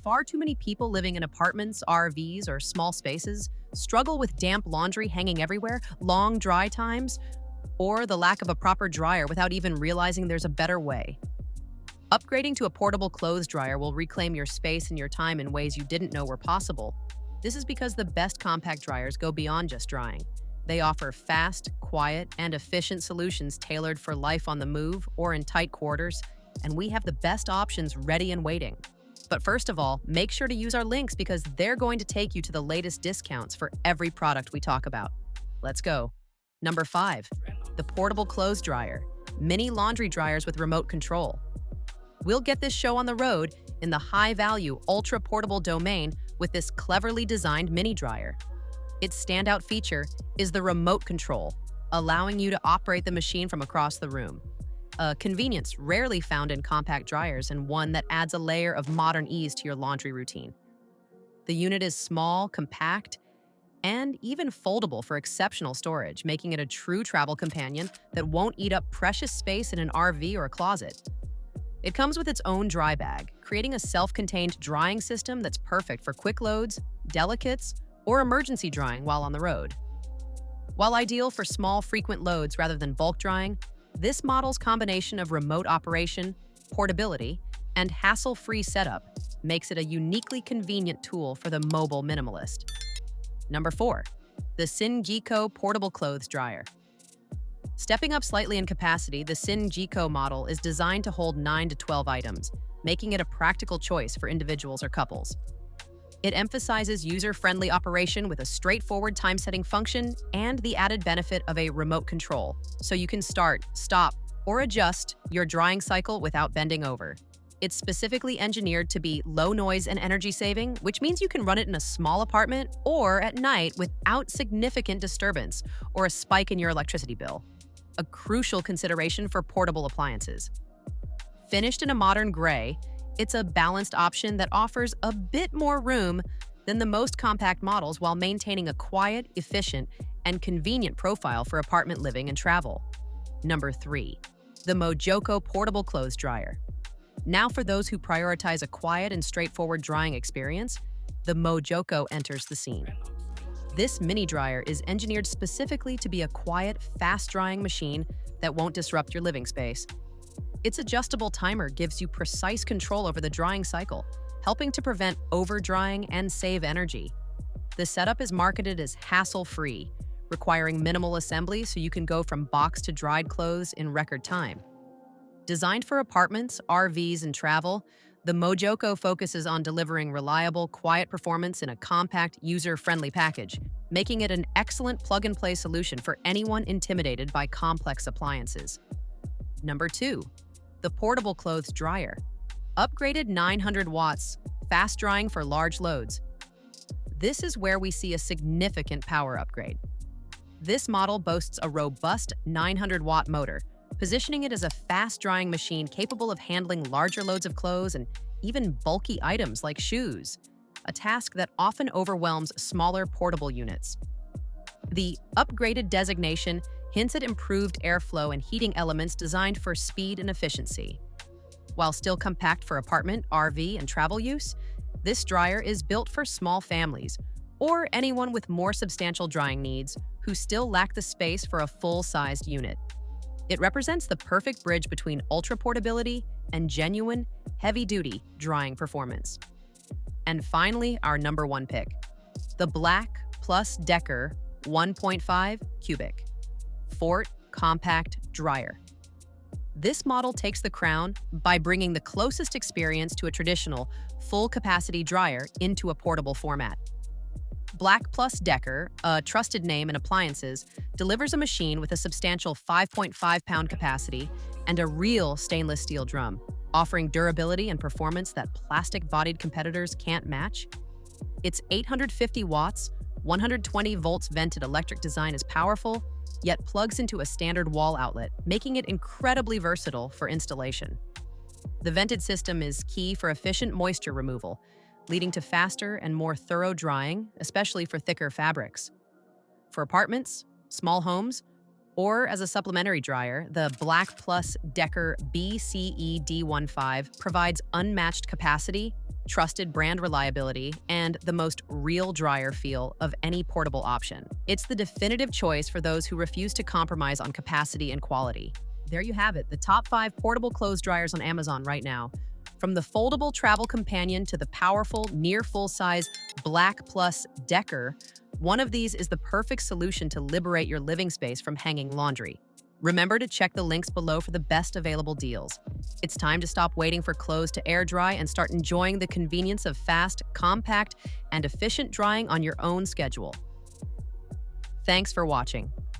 Far too many people living in apartments, RVs, or small spaces struggle with damp laundry hanging everywhere, long dry times, or the lack of a proper dryer without even realizing there's a better way. Upgrading to a portable clothes dryer will reclaim your space and your time in ways you didn't know were possible. This is because the best compact dryers go beyond just drying. They offer fast, quiet, and efficient solutions tailored for life on the move or in tight quarters, and we have the best options ready and waiting. But first of all, make sure to use our links because they're going to take you to the latest discounts for every product we talk about. Let's go. Number 5, the portable clothes dryer. Mini laundry dryers with remote control. We'll get this show on the road in the high-value, ultra-portable domain with this cleverly designed mini dryer. Its standout feature is the remote control, allowing you to operate the machine from across the room. A convenience rarely found in compact dryers and one that adds a layer of modern ease to your laundry routine. The unit is small, compact, and even foldable for exceptional storage, making it a true travel companion that won't eat up precious space in an RV or a closet. It comes with its own dry bag, creating a self-contained drying system that's perfect for quick loads, delicates, or emergency drying while on the road. While ideal for small, frequent loads rather than bulk drying, this model's combination of remote operation, portability, and hassle-free setup makes it a uniquely convenient tool for the mobile minimalist. Number 4, the Syngeco Portable Clothes Dryer. Stepping up slightly in capacity, the Syngeco model is designed to hold 9 to 12 items, making it a practical choice for individuals or couples. It emphasizes user-friendly operation with a straightforward time-setting function and the added benefit of a remote control, so you can start, stop, or adjust your drying cycle without bending over. It's specifically engineered to be low noise and energy saving, which means you can run it in a small apartment or at night without significant disturbance or a spike in your electricity bill. A crucial consideration for portable appliances. Finished in a modern gray, it's a balanced option that offers a bit more room than the most compact models while maintaining a quiet, efficient, and convenient profile for apartment living and travel. Number 3, the Mojoko Portable Clothes Dryer. Now for those who prioritize a quiet and straightforward drying experience, the Mojoko enters the scene. This mini dryer is engineered specifically to be a quiet, fast-drying machine that won't disrupt your living space. Its adjustable timer gives you precise control over the drying cycle, helping to prevent over-drying and save energy. The setup is marketed as hassle-free, requiring minimal assembly so you can go from box to dried clothes in record time. Designed for apartments, RVs, and travel, the Mojoko focuses on delivering reliable, quiet performance in a compact, user-friendly package, making it an excellent plug-and-play solution for anyone intimidated by complex appliances. Number 2, the Portable Clothes Dryer. Upgraded 900 watts, fast drying for large loads. This is where we see a significant power upgrade. This model boasts a robust 900-watt motor, positioning it as a fast-drying machine capable of handling larger loads of clothes and even bulky items like shoes, a task that often overwhelms smaller portable units. The upgraded designation hints at improved airflow and heating elements designed for speed and efficiency. While still compact for apartment, RV, and travel use, this dryer is built for small families or anyone with more substantial drying needs who still lack the space for a full-sized unit. It represents the perfect bridge between ultra-portability and genuine, heavy-duty drying performance. And finally, our number 1 pick, the Black Plus Decker 1.5 Cubic Fort Compact Dryer. This model takes the crown by bringing the closest experience to a traditional, full-capacity dryer into a portable format. Black Plus Decker, a trusted name in appliances, delivers a machine with a substantial 5.5-pound capacity and a real stainless steel drum, offering durability and performance that plastic-bodied competitors can't match. Its 850 watts, 120 volts vented electric design is powerful, yet plugs into a standard wall outlet, making it incredibly versatile for installation. The vented system is key for efficient moisture removal, leading to faster and more thorough drying, especially for thicker fabrics. For apartments, small homes, Or as a supplementary dryer, the Black Plus Decker BCE-D15 provides unmatched capacity, trusted brand reliability, and the most real dryer feel of any portable option. It's the definitive choice for those who refuse to compromise on capacity and quality. There you have it, the top 5 portable clothes dryers on Amazon right now. From the foldable travel companion to the powerful, near full-size Black Plus Decker, one of these is the perfect solution to liberate your living space from hanging laundry. Remember to check the links below for the best available deals. It's time to stop waiting for clothes to air dry and start enjoying the convenience of fast, compact, and efficient drying on your own schedule. Thanks for watching.